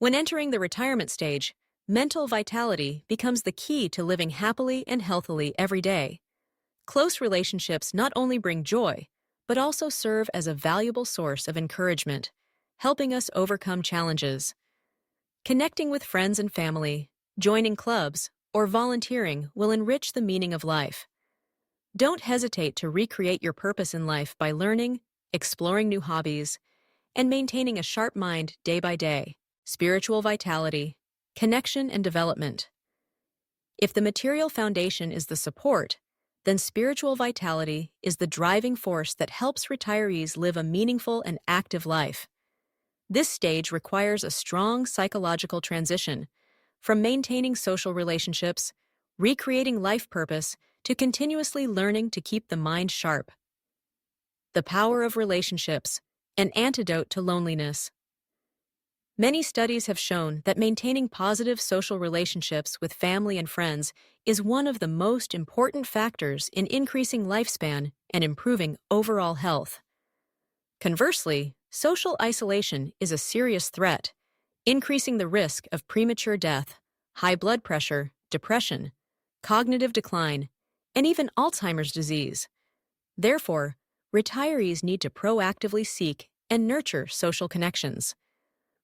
When entering the retirement stage, mental vitality becomes the key to living happily and healthily every day. Close relationships not only bring joy, but also serve as a valuable source of encouragement, helping us overcome challenges. Connecting with friends and family, joining clubs, or volunteering will enrich the meaning of life. Don't hesitate to recreate your purpose in life by learning, exploring new hobbies, and maintaining a sharp mind day by day. Spiritual vitality, connection, and development. If the material foundation is the support, then spiritual vitality is the driving force that helps retirees live a meaningful and active life. This stage requires a strong psychological transition, from maintaining social relationships, recreating life purpose, to continuously learning to keep the mind sharp. The power of relationships, an antidote to loneliness. Many studies have shown that maintaining positive social relationships with family and friends is one of the most important factors in increasing lifespan and improving overall health. Conversely, social isolation is a serious threat, increasing the risk of premature death, high blood pressure, depression, cognitive decline, and even Alzheimer's disease. Therefore, retirees need to proactively seek and nurture social connections.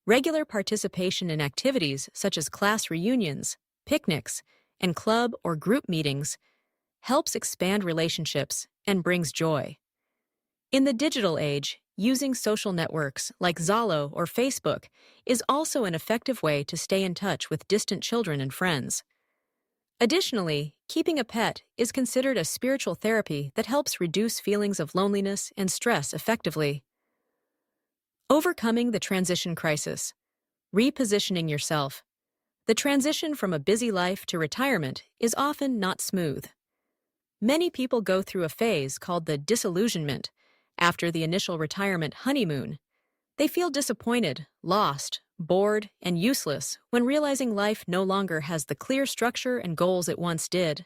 Regular participation in activities such as class reunions, picnics, and club or group meetings helps expand relationships and brings joy. In the digital age, using social networks like Zalo or Facebook is also an effective way to stay in touch with distant children and friends. Additionally, keeping a pet is considered a spiritual therapy that helps reduce feelings of loneliness and stress effectively. Overcoming the transition crisis. Repositioning yourself. The transition from a busy life to retirement is often not smooth. Many people go through a phase called the disillusionment after the initial retirement honeymoon. They feel disappointed, lost, bored, and useless when realizing life no longer has the clear structure and goals it once did.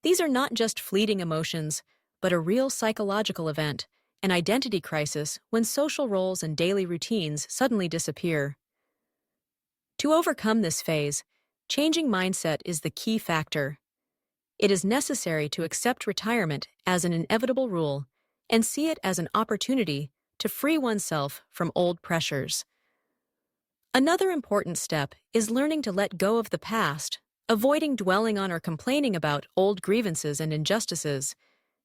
These are not just fleeting emotions, but a real psychological event, an identity crisis when social roles and daily routines suddenly disappear. To overcome this phase, changing mindset is the key factor. It is necessary to accept retirement as an inevitable rule and see it as an opportunity to free oneself from old pressures. Another important step is learning to let go of the past, avoiding dwelling on or complaining about old grievances and injustices,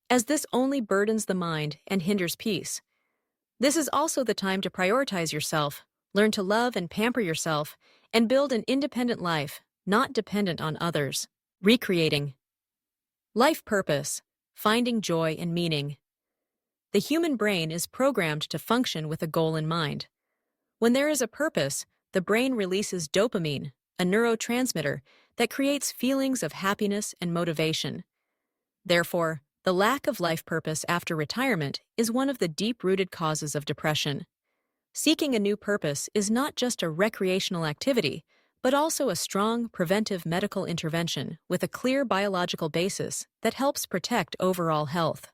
as this only burdens the mind and hinders peace. This is also the time to prioritize yourself, learn to love and pamper yourself, and build an independent life, not dependent on others. Recreating. Life purpose, finding joy and meaning. The human brain is programmed to function with a goal in mind. When there is a purpose, the brain releases dopamine, a neurotransmitter that creates feelings of happiness and motivation. Therefore, the lack of life purpose after retirement is one of the deep-rooted causes of depression. Seeking a new purpose is not just a recreational activity, but also a strong preventive medical intervention with a clear biological basis that helps protect overall health.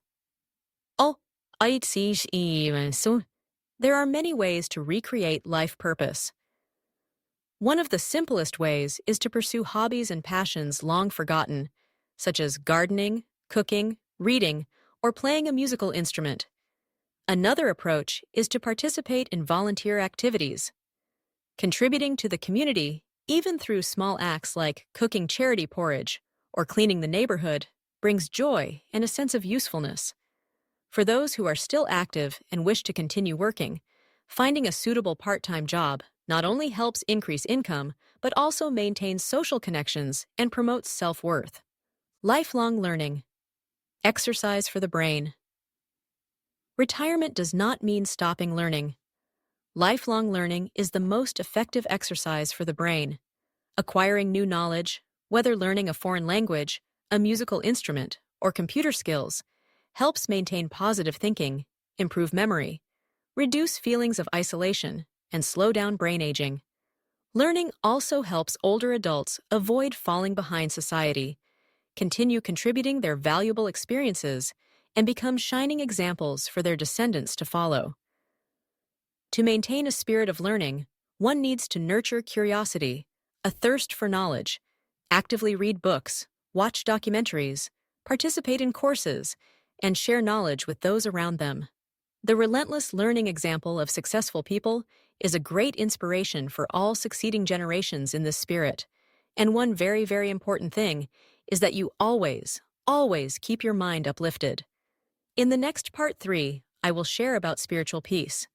There are many ways to recreate life purpose. One of the simplest ways is to pursue hobbies and passions long forgotten, such as gardening, cooking, reading, or playing a musical instrument. Another approach is to participate in volunteer activities. Contributing to the community, even through small acts like cooking charity porridge or cleaning the neighborhood, brings joy and a sense of usefulness. For those who are still active and wish to continue working, finding a suitable part-time job not only helps increase income, but also maintains social connections and promotes self-worth. Lifelong learning. Exercise for the brain. Retirement does not mean stopping learning. Lifelong learning is the most effective exercise for the brain. Acquiring new knowledge, whether learning a foreign language, a musical instrument, or computer skills, helps maintain positive thinking, improve memory, reduce feelings of isolation, and slow down brain aging. Learning also helps older adults avoid falling behind society, continue contributing their valuable experiences, and become shining examples for their descendants to follow. To maintain a spirit of learning, One needs to nurture curiosity, a thirst for knowledge, actively read books, watch documentaries, participate in courses, and share knowledge with those around them. The relentless learning example of successful people is a great inspiration for all succeeding generations in this spirit. And one very, very important thing is that you always keep your mind uplifted. In the next part 3, I will share about spiritual peace.